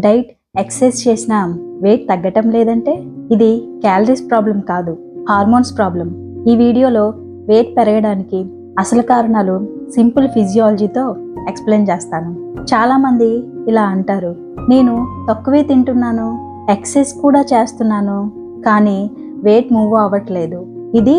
Diet exercise చేసినా wait తగ్గటం లేదంటే ఇది క్యాలరీస్ ప్రాబ్లం కాదు, హార్మోన్స్ ప్రాబ్లం. ఈ వీడియోలో వెయిట్ పెరగడానికి అసలు కారణాలు సింపుల్ ఫిజియాలజీతో ఎక్స్ప్లెయిన్ చేస్తాను. చాలామంది ఇలా అంటారు, నేను తక్కువే తింటున్నాను, ఎక్సర్సైజ్ కూడా చేస్తున్నాను, కానీ వెయిట్ మూవ్ అవ్వట్లేదు. ఇది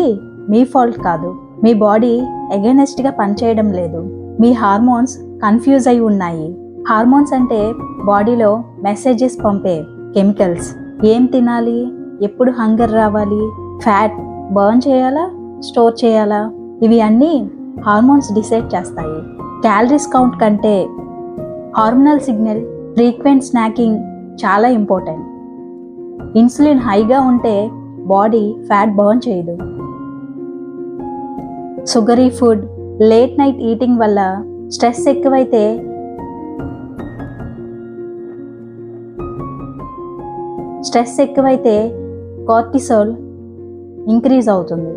మీ ఫాల్ట్ కాదు, మీ బాడీ అగైనెస్ట్గా పనిచేయడం లేదు, మీ హార్మోన్స్ కన్ఫ్యూజ్ అయి ఉన్నాయి. హార్మోన్స్ అంటే బాడీలో మెసేజెస్ పంపే కెమికల్స్. ఏం తినాలి, ఎప్పుడు హంగర్ రావాలి, ఫ్యాట్ బర్న్ చేయాలా, స్టోర్ చేయాలా, ఇవి అన్నీ హార్మోన్స్ డిసైడ్ చేస్తాయి. క్యాలరీస్ కౌంట్ కంటే హార్మోనల్ సిగ్నల్, ఫ్రీక్వెంట్ స్నాకింగ్ చాలా ఇంపార్టెంట్. ఇన్సులిన్ హైగా ఉంటే బాడీ ఫ్యాట్ బర్న్ చేయదు. Sugary food, late night eating వల్ల స్ట్రెస్ ఎక్కువైతే కార్టిసోల్ ఇంక్రీజ్ అవుతుంది.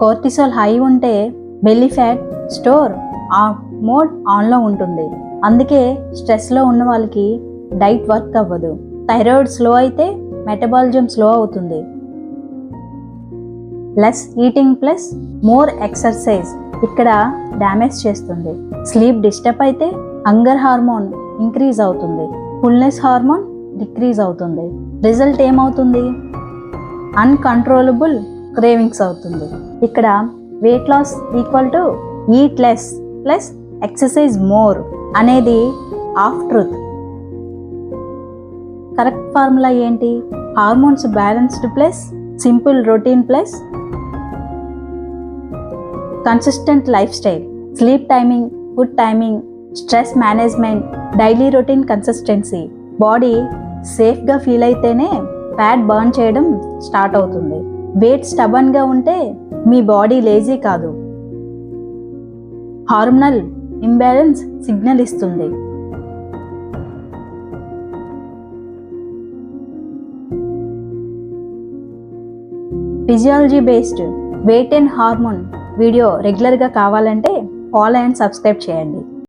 కార్టిసోల్ హై ఉంటే బెల్లీ ఫ్యాట్ స్టోర్ మోడ్ ఆన్లో ఉంటుంది. అందుకే స్ట్రెస్లో ఉన్న వాళ్ళకి డైట్ వర్క్ అవ్వదు. థైరాయిడ్ స్లో అయితే మెటబాలిజం స్లో అవుతుంది. Less eating plus more exercise ఇక్కడ డ్యామేజ్ చేస్తుంది. స్లీప్ డిస్టర్బ్ అయితే హంగర్ హార్మోన్ ఇంక్రీజ్ అవుతుంది, ఫుల్నెస్ హార్మోన్ డిక్రీజ్ అవుతుంది. రిజల్ట్ ఏమవుతుంది? అన్కంట్రోలబుల్ క్రేవింగ్స్ అవుతుంది. ఇక్కడ weight loss equal to eat less plus exercise more అనేది హాఫ్ ట్రూత్. కరెక్ట్ ఫార్ములా ఏంటి? Hormones balanced plus simple routine plus consistent lifestyle. Sleep timing, food timing, stress management, daily routine consistency. Body సేఫ్గా feel అయితేనే fat burn చేయడం start అవుతుంది. Weight స్టబన్గా ఉంటే మీ body lazy కాదు, హార్మోనల్ ఇంబ్యాలెన్స్ సిగ్నల్ ఇస్తుంది. Physiology based weight and hormone video రెగ్యులర్గా కావాలంటే ఫాలో అండ్ సబ్స్క్రైబ్ చేయండి.